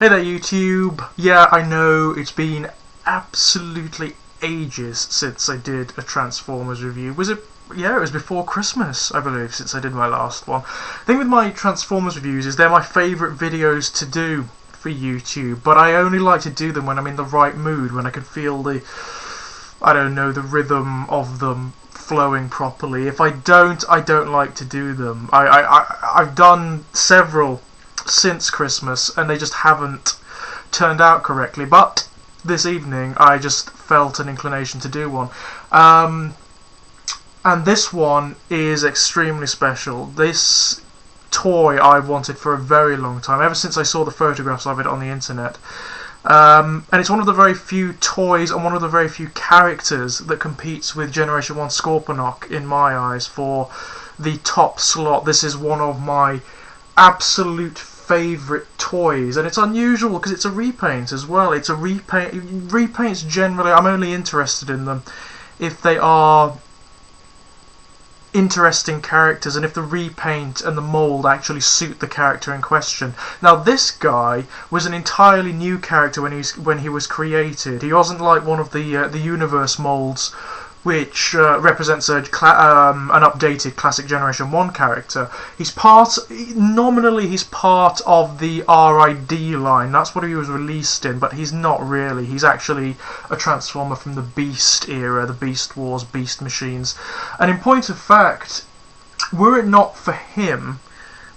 Hey there YouTube! Yeah, I know it's been absolutely ages since I did a Transformers review. Was it? Yeah, it was before Christmas, I believe, since I did my last one. The thing with my Transformers reviews is they're my favourite videos to do for YouTube, but I only like to do them when I'm in the right mood, when I can feel the, I don't know, the rhythm of them flowing properly. If I don't like to do them. I've done several since Christmas and they just haven't turned out correctly, but this evening I just felt an inclination to do one, and this one is extremely special. This toy I've wanted for a very long time, ever since I saw the photographs of it on the internet, and it's one of the very few toys and one of the very few characters that competes with Generation 1 Scorponok in my eyes for the top slot. This is one of my absolute favourite toys, and it's unusual because it's a repaint as well. It's a repaint. Repaints generally, I'm only interested in them if they are interesting characters and if the repaint and the mould actually suit the character in question. Now this guy was an entirely new character when he was created. He wasn't like one of the universe moulds, which represents an updated classic Generation 1 character. Nominally he's part of the RID line, that's what he was released in, but he's not really. He's actually a Transformer from the Beast era, the Beast Wars, Beast Machines. And in point of fact, were it not for him,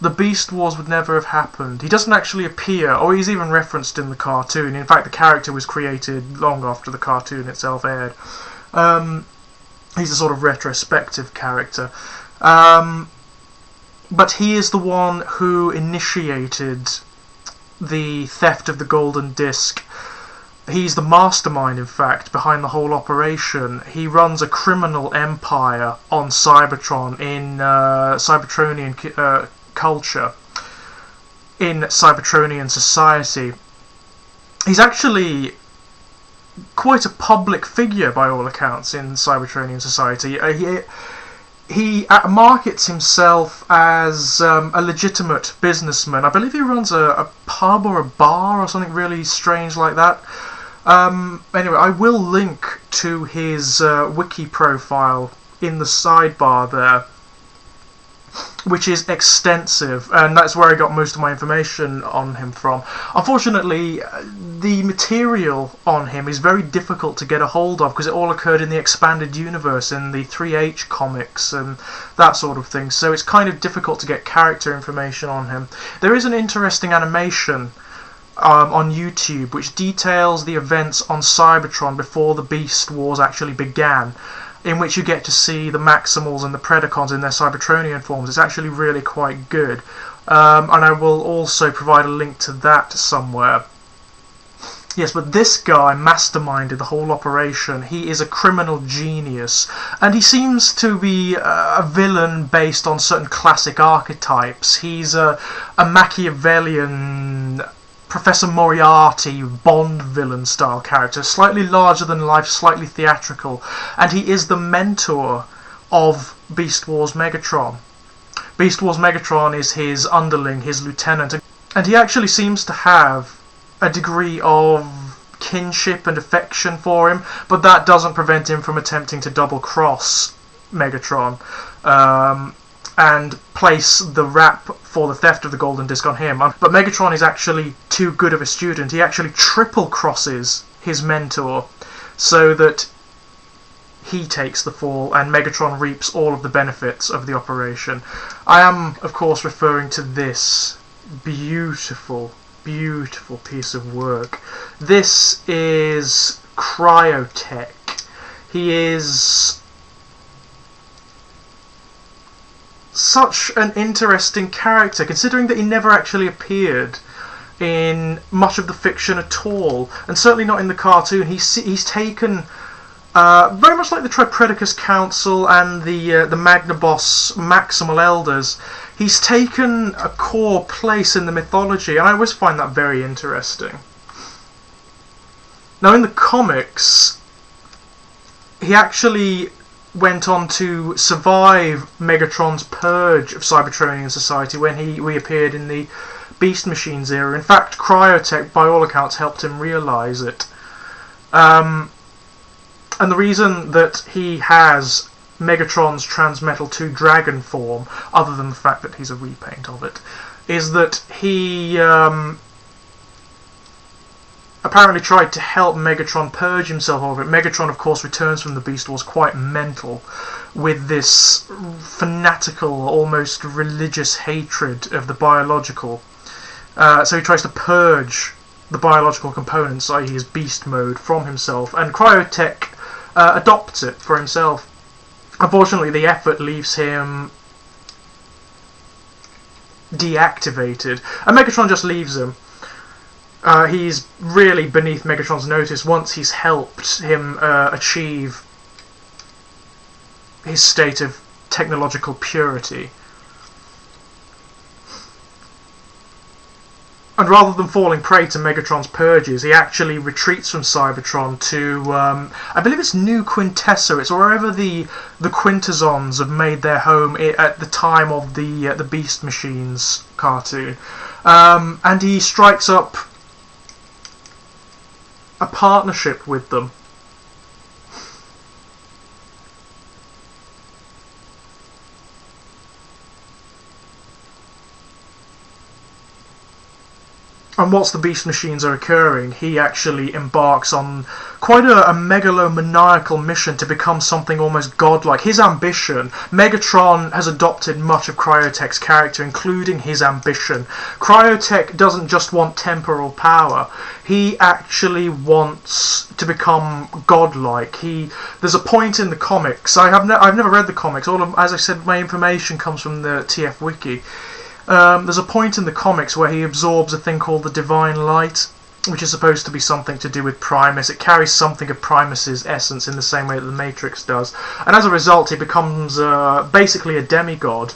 the Beast Wars would never have happened. He doesn't actually appear, or he's even referenced in the cartoon. In fact, the character was created long after the cartoon itself aired. He's a sort of retrospective character. But he is the one who initiated the theft of the Golden Disc. He's the mastermind, in fact, behind the whole operation. He runs a criminal empire on Cybertron, in Cybertronian culture, in Cybertronian society. He's actually quite a public figure by all accounts in Cybertronian society. He markets himself as a legitimate businessman. I believe he runs a pub or a bar or something really strange like that. Anyway, I will link to his wiki profile in the sidebar there, which is extensive, and that's where I got most of my information on him from. Unfortunately, the material on him is very difficult to get a hold of because it all occurred in the expanded universe, in the 3H comics and that sort of thing, so it's kind of difficult to get character information on him. There is an interesting animation on YouTube which details the events on Cybertron before the Beast Wars actually began, in which you get to see the Maximals and the Predacons in their Cybertronian forms. It's actually really quite good, and I will also provide a link to that somewhere. Yes, but this guy masterminded the whole operation. He is a criminal genius, and he seems to be a villain based on certain classic archetypes. He's a Machiavellian, Professor Moriarty, Bond villain style character, slightly larger than life, slightly theatrical, and he is the mentor of Beast Wars Megatron. Beast Wars Megatron is his underling, his lieutenant, and he actually seems to have a degree of kinship and affection for him, but that doesn't prevent him from attempting to double-cross Megatron and place the rap for the theft of the Golden Disc on him. But Megatron is actually too good of a student. He actually triple-crosses his mentor so that he takes the fall and Megatron reaps all of the benefits of the operation. I am, of course, referring to this beautiful piece of work. This is Cryotek. He is such an interesting character, considering that he never actually appeared in much of the fiction at all, and certainly not in the cartoon. He's taken, very much like the Tripredacus Council and the Magnaboss Maximal Elders, he's taken a core place in the mythology, and I always find that very interesting. Now, in the comics, he actually went on to survive Megatron's purge of Cybertronian society when he reappeared in the Beast Machines era. In fact, Cryotek, by all accounts, helped him realise it. And the reason that he has Megatron's Transmetal 2 Dragon form, other than the fact that he's a repaint of it, is that he apparently tried to help Megatron purge himself of it. Megatron, of course, returns from the Beast Wars quite mental, with this fanatical, almost religious hatred of the biological. So he tries to purge the biological components, i.e. his beast mode, from himself, and Cryotek adopts it for himself. Unfortunately, the effort leaves him deactivated, and Megatron just leaves him. He's really beneath Megatron's notice once he's helped him achieve his state of technological purity. And rather than falling prey to Megatron's purges, he actually retreats from Cybertron to, I believe it's New Quintessa. It's wherever the Quintessons have made their home at the time of the Beast Machines cartoon. And he strikes up a partnership with them. And whilst the Beast Machines are occurring, he actually embarks on quite a megalomaniacal mission to become something almost godlike. His ambition, Megatron has adopted much of Cryotek's character, including his ambition. Cryotek doesn't just want temporal power, he actually wants to become godlike. There's a point in the comics, I've never read the comics, as I said, my information comes from the TFwiki. There's a point in the comics where he absorbs a thing called the Divine Light, which is supposed to be something to do with Primus. It carries something of Primus's essence in the same way that the Matrix does. And as a result, he becomes basically a demigod.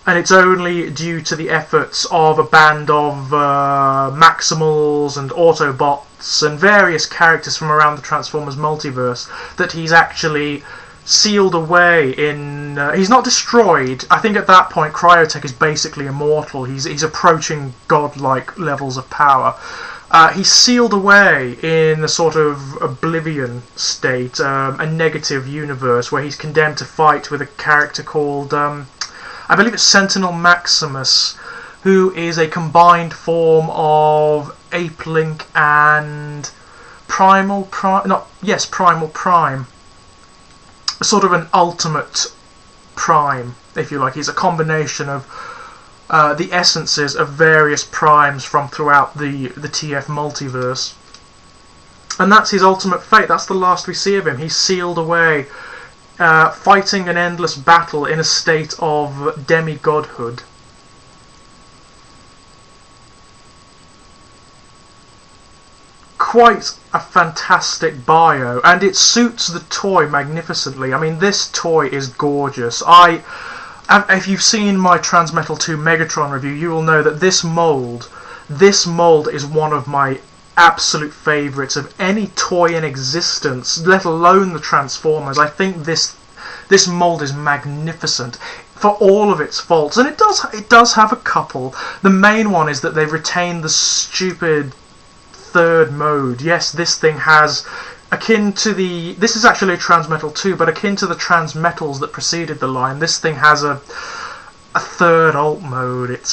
And it's only due to the efforts of a band of Maximals and Autobots and various characters from around the Transformers multiverse that he's actually sealed away in... he's not destroyed. I think at that point Cryotek is basically immortal. He's approaching godlike levels of power. He's sealed away in a sort of oblivion state, a negative universe where he's condemned to fight with a character called, I believe it's Sentinel Maximus, who is a combined form of Ape Link and Primal Prime. Sort of an ultimate prime, if you like. He's a combination of the essences of various primes from throughout the TF multiverse. And that's his ultimate fate. That's the last we see of him. He's sealed away, fighting an endless battle in a state of demigodhood. Quite a fantastic bio, and it suits the toy magnificently. I mean, this toy is gorgeous. If you've seen my Transmetal 2 Megatron review, you will know that this mould is one of my absolute favourites of any toy in existence, let alone the Transformers. I think this mould is magnificent for all of its faults, and it does have a couple. The main one is that they've retained the stupid third mode. Yes, this thing has, this is actually a Transmetal 2, but akin to the Transmetals that preceded the line, this thing has a third alt mode. It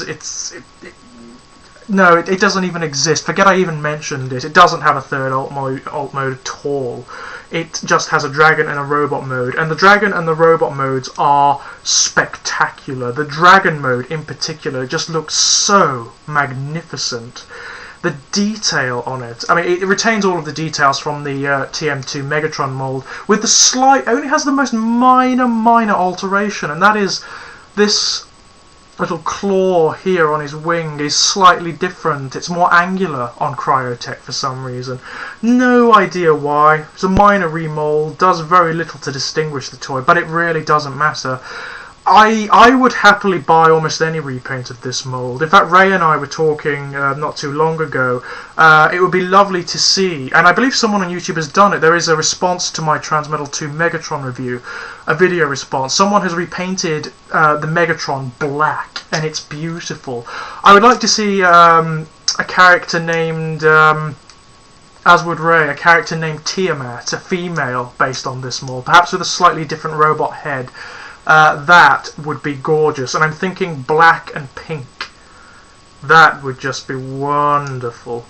doesn't even exist. Forget I even mentioned it. It doesn't have a third alt mode at all. It just has a dragon and a robot mode, and the dragon and the robot modes are spectacular. The dragon mode in particular just looks so magnificent. The detail on it, I mean, it retains all of the details from the TM2 Megatron mold, with the only has the most minor alteration, and that is this little claw here on his wing is slightly different. It's more angular on Cryotek for some reason. No idea why. It's a minor remold, does very little to distinguish the toy, but it really doesn't matter. I would happily buy almost any repaint of this mould. In fact, Ray and I were talking not too long ago. It would be lovely to see, and I believe someone on YouTube has done it. There is a response to my Transmetal 2 Megatron review, a video response. Someone has repainted the Megatron black, and it's beautiful. I would like to see a character named, as would Ray, a character named Tiamat, a female based on this mould, perhaps with a slightly different robot head. That would be gorgeous, and I'm thinking black and pink. That would just be wonderful.